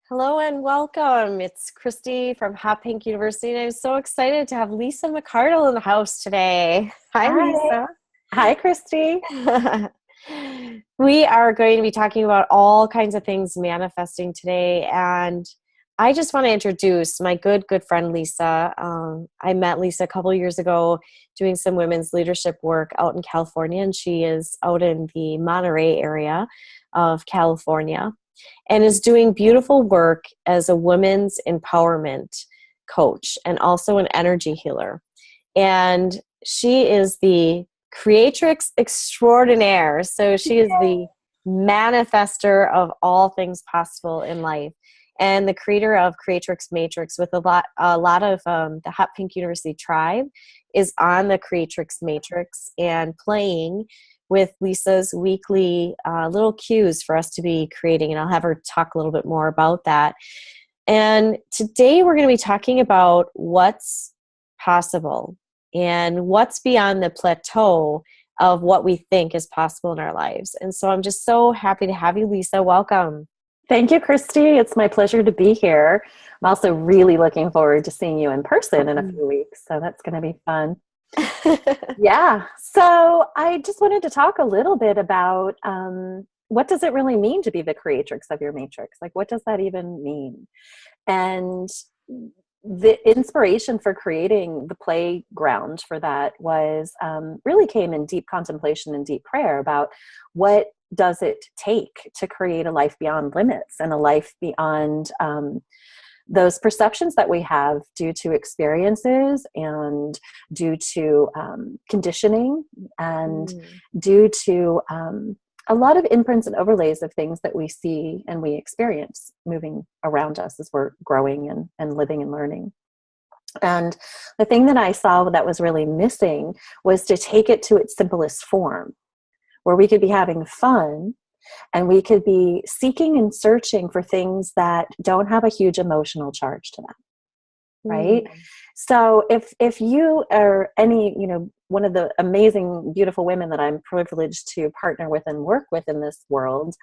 Hello and welcome. It's Christy from Hot Pink University, and I'm so excited to have Lisa McCardle in the house today. Hi, Hi. Lisa. Hi, Christy. We are going to be talking about all kinds of things manifesting today, and I just want to introduce my good friend Lisa. I met Lisa a couple years ago doing some women's leadership work out in California, and she is out in the Monterey area of California and is doing beautiful work as a women's empowerment coach and also an energy healer. And she is the creatrix extraordinaire. So she is the manifester of all things possible in life and the creator of Creatrix Matrix with a lot of the Hot Pink University tribe is on the Creatrix Matrix and playing with Lisa's weekly little cues for us to be creating. And I'll have her talk a little bit more about that. And today we're going to be talking about what's possible and what's beyond the plateau of what we think is possible in our lives. And so I'm just so happy to have you, Lisa. Welcome. Thank you, Christy. It's my pleasure to be here. I'm also really looking forward to seeing you in person in a few weeks. So that's going to be fun. Yeah. So I just wanted to talk a little bit about what does it really mean to be the creatrix of your matrix? Like, what does that even mean? And the inspiration for creating the playground for that was really came in deep contemplation and deep prayer about what does it take to create a life beyond limits and a life beyond those perceptions that we have due to experiences and due to conditioning and due to a lot of imprints and overlays of things that we see and we experience moving around us as we're growing and living and learning. And the thing that I saw that was really missing was to take it to its simplest form, where we could be having fun and we could be seeking and searching for things that don't have a huge emotional charge to them. Right? So if you are one of the amazing, beautiful women that I'm privileged to partner with and work with in this world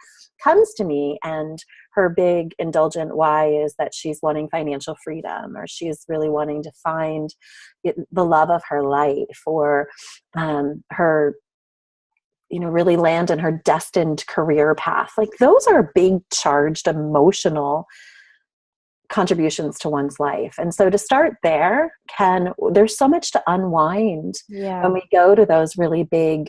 comes to me and her big indulgent why is that she's wanting financial freedom, or she's really wanting to find the love of her life, or her really land in her destined career path. Like, those are big, charged, emotional contributions to one's life. And so to start there's so much to unwind when we go to those really big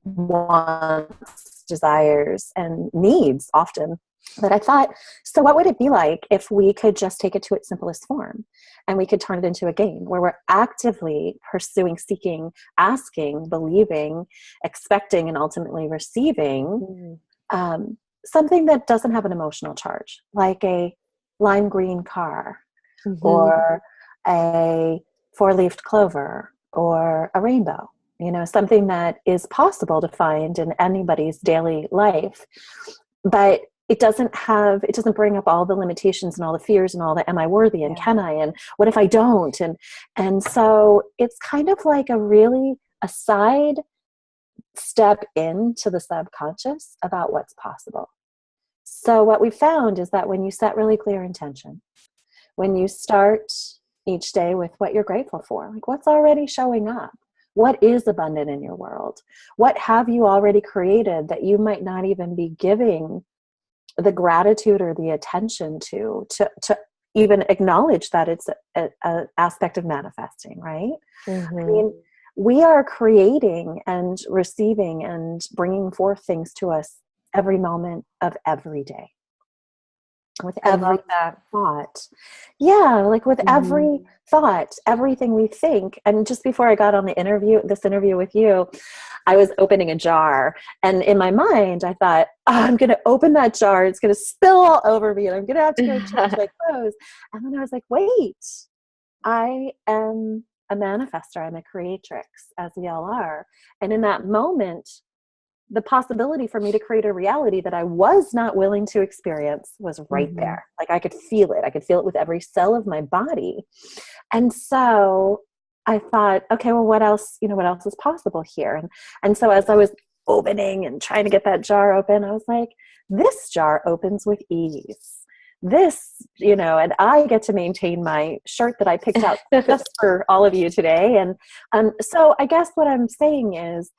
wants, desires, and needs often. But I thought, so what would it be like if we could just take it to its simplest form and we could turn it into a game where we're actively pursuing, seeking, asking, believing, expecting, and ultimately receiving something that doesn't have an emotional charge, like a lime green car or a four-leafed clover or a rainbow, something that is possible to find in anybody's daily life. But it doesn't bring up all the limitations and all the fears and all the am I worthy and can I and what if I don't, and so it's kind of like a side step into the subconscious about what's possible. So what we found is that when you set really clear intention, when you start each day with what you're grateful for, like what's already showing up, what is abundant in your world, what have you already created that you might not even be giving the gratitude or the attention to even acknowledge that it's an aspect of manifesting, right? I mean, we are creating and receiving and bringing forth things to us every moment of every day. With every thought. Yeah, like with every thought, everything we think. And just before I got on this interview with you, I was opening a jar. And in my mind, I thought, I'm going to open that jar. It's going to spill all over me. And I'm going to have to go change my clothes. And then I was like, wait, I am a manifestor. I'm a creatrix, as we all are. And in that moment, the possibility for me to create a reality that I was not willing to experience was right there. Like, I could feel it. I could feel it with every cell of my body. And so I thought, okay, well, what else is possible here? And so as I was opening and trying to get that jar open. I was like, this jar opens with ease. This, and I get to maintain my shirt that I picked out just for all of you today. And so I guess what I'm saying is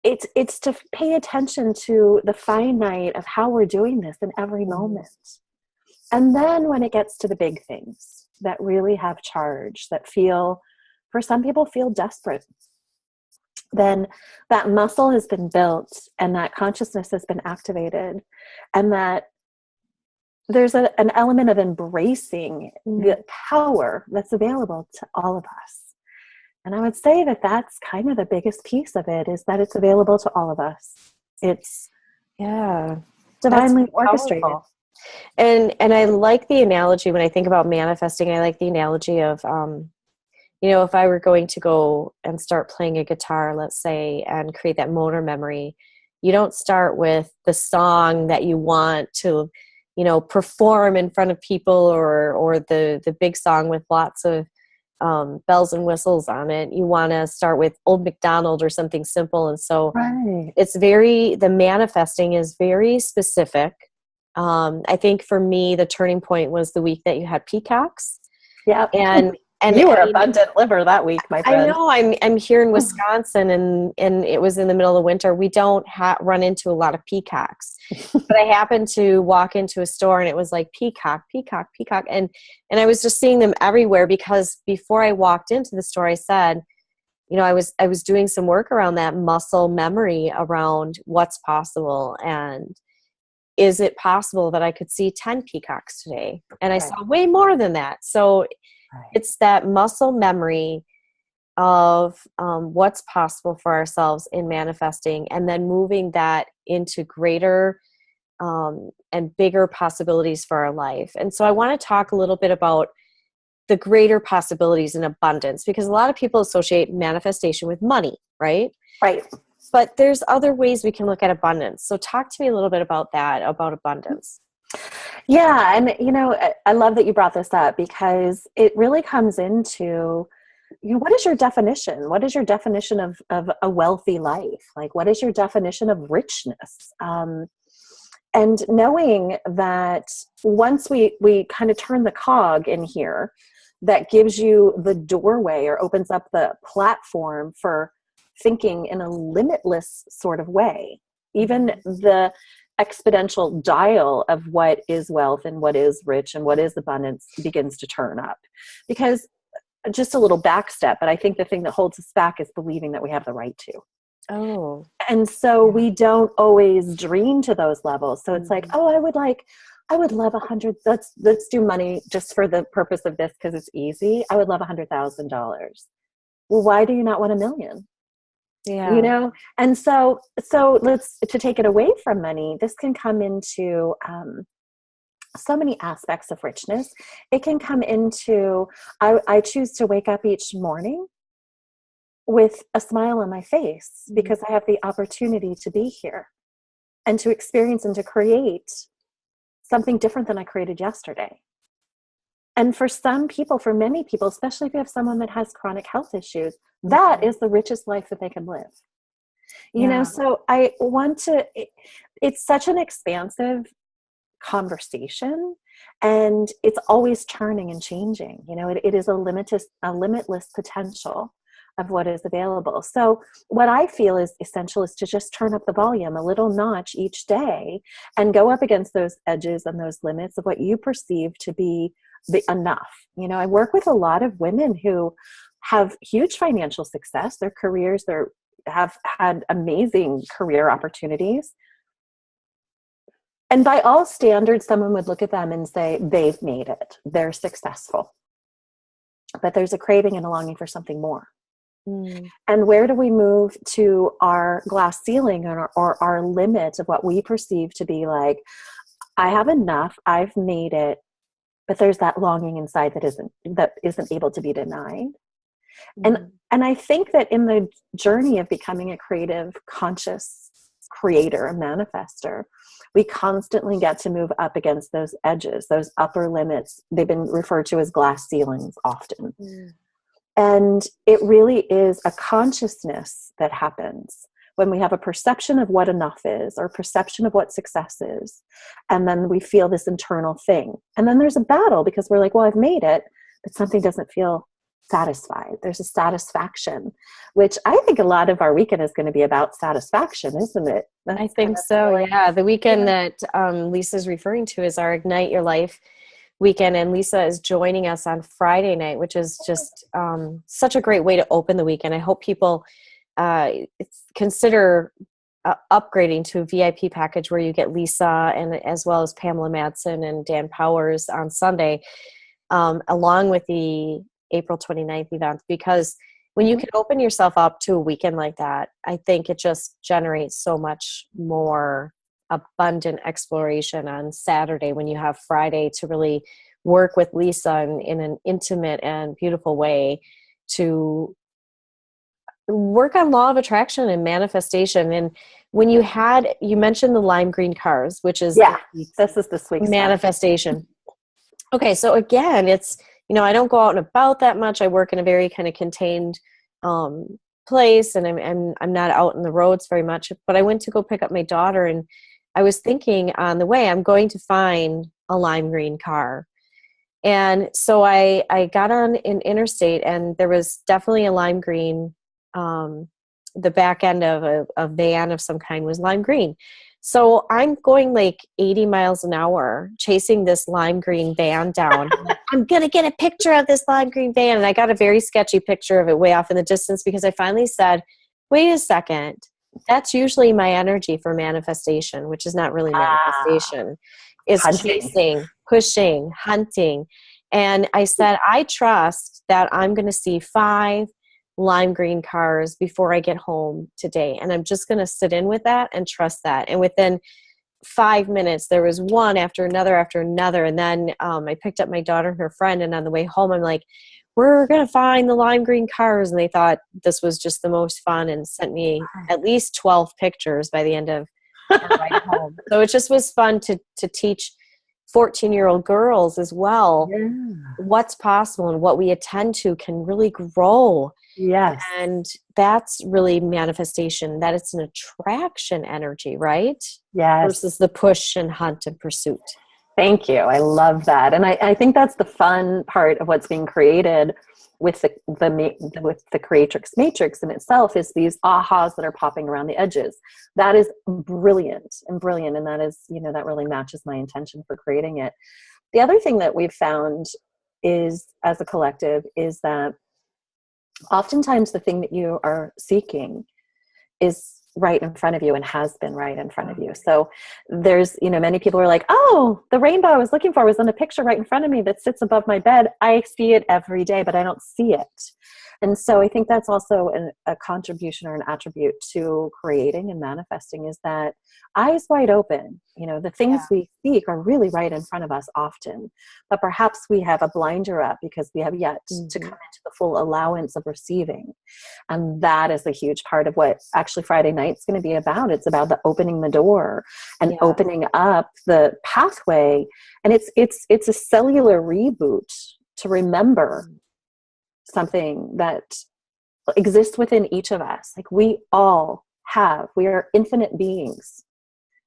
it's to pay attention to the finite of how we're doing this in every moment. And then when it gets to the big things that really have charge, that for some people feel desperate, then that muscle has been built and that consciousness has been activated, and that there's an element of embracing the power that's available to all of us. And I would say that that's kind of the biggest piece of it, is that it's available to all of us. It's divinely orchestrated. And I like the analogy when I think about manifesting. I like the analogy of, if I were going to go and start playing a guitar, let's say, and create that motor memory, you don't start with the song that you want to, perform in front of people, or the big song with lots of bells and whistles on it. You want to start with Old MacDonald or something simple. And so the manifesting is very specific. I think for me, the turning point was the week that you had peacocks. Yeah. And you were abundant liver that week, my friend. I know. I'm here in Wisconsin, and it was in the middle of winter. We don't run into a lot of peacocks, but I happened to walk into a store, and it was like peacock, peacock, peacock, and I was just seeing them everywhere, because before I walked into the store, I said, I was doing some work around that muscle memory around what's possible, and is it possible that I could see 10 peacocks today? And I saw way more than that. So it's that muscle memory of what's possible for ourselves in manifesting, and then moving that into greater and bigger possibilities for our life. And so I want to talk a little bit about the greater possibilities in abundance, because a lot of people associate manifestation with money, right? Right. But there's other ways we can look at abundance. So talk to me a little bit about that, about abundance. Yeah. And, I love that you brought this up, because it really comes into, what is your definition? What is your definition of a wealthy life? Like, what is your definition of richness? And knowing that once we kind of turn the cog in here, that gives you the doorway, or opens up the platform for thinking in a limitless sort of way. Even the exponential dial of what is wealth and what is rich and what is abundance begins to turn up. Because, just a little back step, but I think the thing that holds us back is believing that we have the right to. Oh. And so we don't always dream to those levels. So it's like, I would love 100. Let's do money just for the purpose of this, because it's easy. I would love $100,000. Well, why do you not want $1 million? Yeah. And so to take it away from money, this can come into so many aspects of richness. It can come into, I choose to wake up each morning with a smile on my face, because I have the opportunity to be here and to experience and to create something different than I created yesterday. And for some people, for many people, especially if you have someone that has chronic health issues, that is the richest life that they can live. So I want to, it's such an expansive conversation, and it's always turning and changing. It is a limitless potential of what is available. So what I feel is essential is to just turn up the volume a little notch each day, and go up against those edges and those limits of what you perceive to be the enough. I work with a lot of women who have huge financial success. Their careers, have had amazing career opportunities. And by all standards, someone would look at them and say, they've made it. They're successful. But there's a craving and a longing for something more. And where do we move to our glass ceiling, or our limit of what we perceive to be like, I have enough, I've made it, but there's that longing inside that isn't able to be denied. And I think that in the journey of becoming a creative, conscious creator, a manifester, we constantly get to move up against those edges, those upper limits. They've been referred to as glass ceilings often. And it really is a consciousness that happens when we have a perception of what enough is or perception of what success is. And then we feel this internal thing. And then there's a battle because we're like, well, I've made it, but something doesn't feel satisfied. There's a satisfaction, which I think a lot of our weekend is going to be about satisfaction, isn't it? I think so. Yeah. The weekend that Lisa's referring to is our Ignite Your Life weekend. And Lisa is joining us on Friday night, which is just such a great way to open the weekend. I hope people consider upgrading to a VIP package where you get Lisa and as well as Pamela Madsen and Dan Powers on Sunday, along with the April 29th event, because when you can open yourself up to a weekend like that, I think it just generates so much more abundant exploration on Saturday when you have Friday to really work with Lisa in an intimate and beautiful way to work on law of attraction and manifestation. And when you mentioned the lime green cars, which is this is this week's manifestation. Okay, so again, it's, I don't go out and about that much. I work in a very kind of contained place, and I'm not out in the roads very much. But I went to go pick up my daughter, and I was thinking on the way, I'm going to find a lime green car. And so I got on an interstate, and there was definitely a lime green. The back end of a van of some kind was lime green. So I'm going like 80 miles an hour chasing this lime green van down. I'm going to get a picture of this lime green van. And I got a very sketchy picture of it way off in the distance because I finally said, wait a second. That's usually my energy for manifestation, which is not really manifestation. It's chasing, pushing, hunting. And I said, I trust that I'm going to see 5 lime green cars before I get home today. And I'm just going to sit in with that and trust that. And within 5 minutes, there was one after another after another. And then I picked up my daughter and her friend. And on the way home, I'm like, we're going to find the lime green cars. And they thought this was just the most fun and sent me at least 12 pictures by the end of our ride home. So it just was fun to teach 14-year-old girls as well what's possible, and what we attend to can really grow. Yes. And that's really manifestation, that it's an attraction energy, right? Yes. Versus the push and hunt and pursuit. Thank you. I love that. And I think that's the fun part of what's being created with the creatrix matrix in itself, is these ahas that are popping around the edges. That is brilliant. And that is, that really matches my intention for creating it. The other thing that we've found is, as a collective, is that oftentimes the thing that you are seeking is right in front of you and has been right in front of you. So there's, many people are like, oh, the rainbow I was looking for was in a picture right in front of me that sits above my bed. I see it every day, but I don't see it. And so I think that's also a contribution or an attribute to creating and manifesting, is that eyes wide open. The things we seek are really right in front of us often, but perhaps we have a blinder up because we have yet to come into the full allowance of receiving. And that is a huge part of what actually Friday night's going to be about. It's about the opening the door and opening up the pathway. And it's a cellular reboot to remember something that exists within each of us. Like we are infinite beings.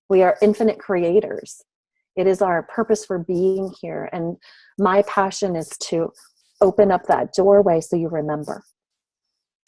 We are infinite creators. It is our purpose for being here. And my passion is to open up that doorway so you remember.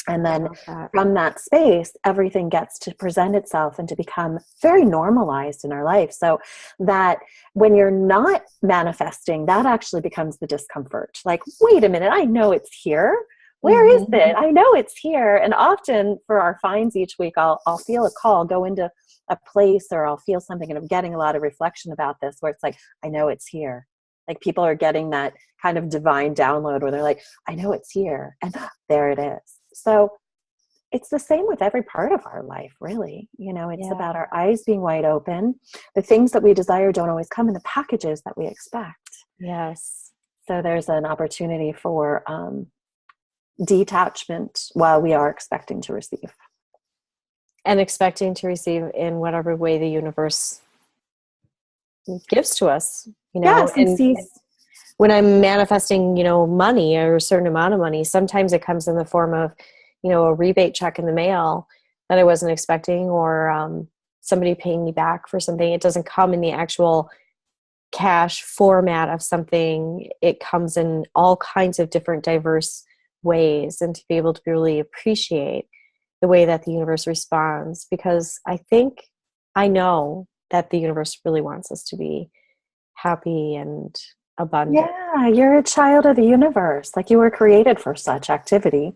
And then from that space, everything gets to present itself and to become very normalized in our life. So that when you're not manifesting, that actually becomes the discomfort. Like, wait a minute, I know it's here. Where is it? I know it's here. And often for our finds each week, I'll feel a call, go into a place, or I'll feel something, and I'm getting a lot of reflection about this, where it's like, I know it's here. Like people are getting that kind of divine download where they're like, I know it's here. And there it is. So it's the same with every part of our life, really. It's about our eyes being wide open. The things that we desire don't always come in the packages that we expect. Yes. So there's an opportunity for detachment while we are expecting to receive. And expecting to receive in whatever way the universe gives to us. Yes, and when I'm manifesting, money or a certain amount of money, sometimes it comes in the form of, a rebate check in the mail. that I wasn't expecting, or somebody paying me back for something. It doesn't come in the actual cash format of something. It comes in all kinds of different diverse ways, and to be able to really appreciate the way that the universe responds, because I know that the universe really wants us to be happy and abundant. Yeah, you're a child of the universe. Like, you were created for such activity.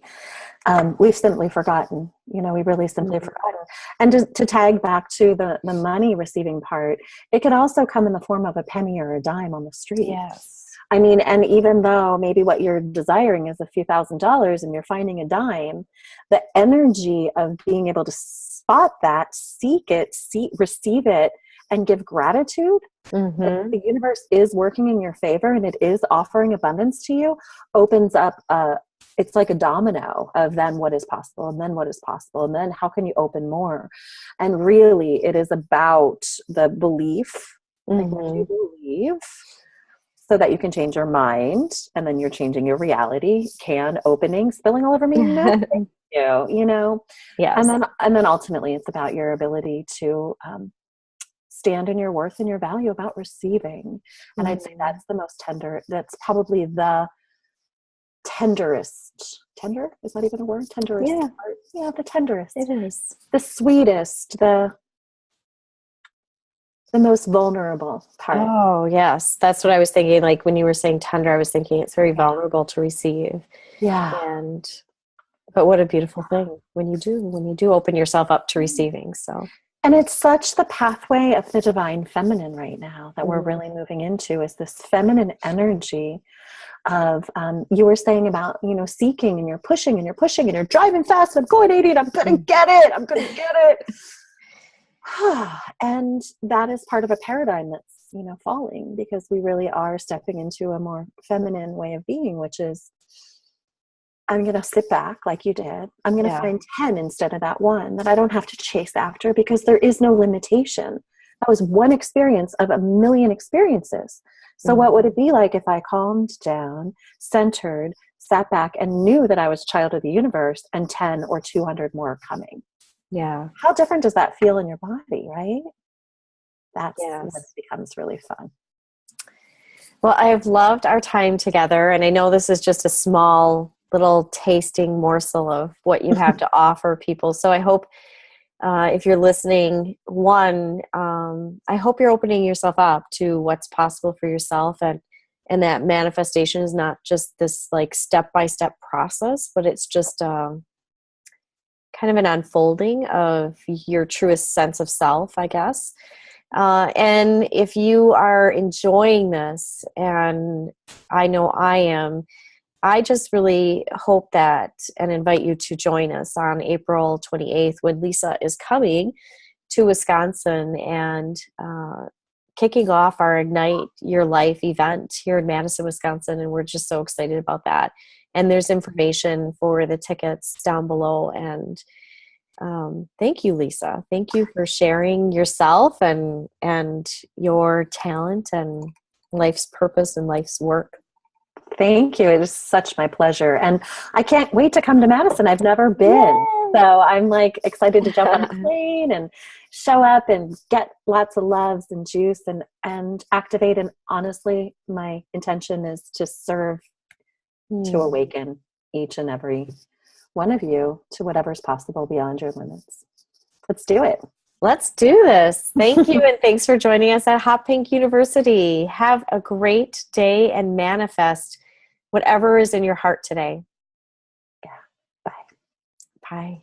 We've simply forgotten. We really simply Mhm. forgotten. And to tag back to the money receiving part, it could also come in the form of a penny or a dime on the street. Yes. I mean, and even though maybe what you're desiring is a few $1,000s and you're finding a dime, the energy of being able to spot that, seek it, receive it, and give gratitude that Mm-hmm. the universe is working in your favor and it is offering abundance to you, opens up it's like a domino of then what is possible, and then what is possible, and then how can you open more. And really, it is about the belief, like what Mm-hmm. you believe, so that you can change your mind, and then you're changing your reality. Can opening spilling all over me? No, thank you. and Yes. then and then ultimately it's about your ability to stand in your worth and your value, about receiving. And I'd say Mm. that's the most tender, that's probably the tenderest. Tender, is that even a word? Tenderest Yeah, part. Yeah, the tenderest, it is. the sweetest, the most vulnerable part. Oh, yes. That's what I was thinking. Like when you were saying tender, I was thinking it's very vulnerable to receive. Yeah. And, but what a beautiful thing when you do open yourself up to receiving. So, And it's such the pathway of the divine feminine right now that we're mhm. really moving into, is this feminine energy of, you were saying about, seeking, and you're pushing and you're pushing and you're driving fast. I'm going 80 and I'm going to get it. I'm going to get it. And that is part of a paradigm that's, falling, because we really are stepping into a more feminine way of being, which is, I'm going to sit back like you did. I'm going to Yeah. find 10 instead of that one that I don't have to chase after, because there is no limitation. That was one experience of a million experiences. So what would Mhm. it be like if I calmed down, centered, sat back, and knew that I was a child of the universe, and 10 or 200 more are coming? Yeah. How different does that feel in your body, right? That's when it Yes. becomes really fun. Well, I have loved our time together, and I know this is just a small little tasting morsel of what you have to offer people. So I hope, if you're listening, I hope you're opening yourself up to what's possible for yourself, and that manifestation is not just this like step by step process, but it's just kind of an unfolding of your truest sense of self, I guess. And if you are enjoying this, and I know I am, I just really hope that and invite you to join us on April 28th when Lisa is coming to Wisconsin and kicking off our Ignite Your Life event here in Madison, Wisconsin. And we're just so excited about that. And there's information for the tickets down below. And thank you, Lisa. Thank you for sharing yourself and your talent and life's purpose and life's work. Thank you. It is such my pleasure. And I can't wait to come to Madison. I've never been. Yay! So I'm like excited to jump on a plane and show up and get lots of loves and juice and activate. And honestly, my intention is to serve, to Hmm. awaken each and every one of you to whatever's possible beyond your limits. Let's do it. Let's do this. Thank you, and thanks for joining us at Hot Pink University. Have a great day and manifest whatever is in your heart today. Yeah. Bye. Bye.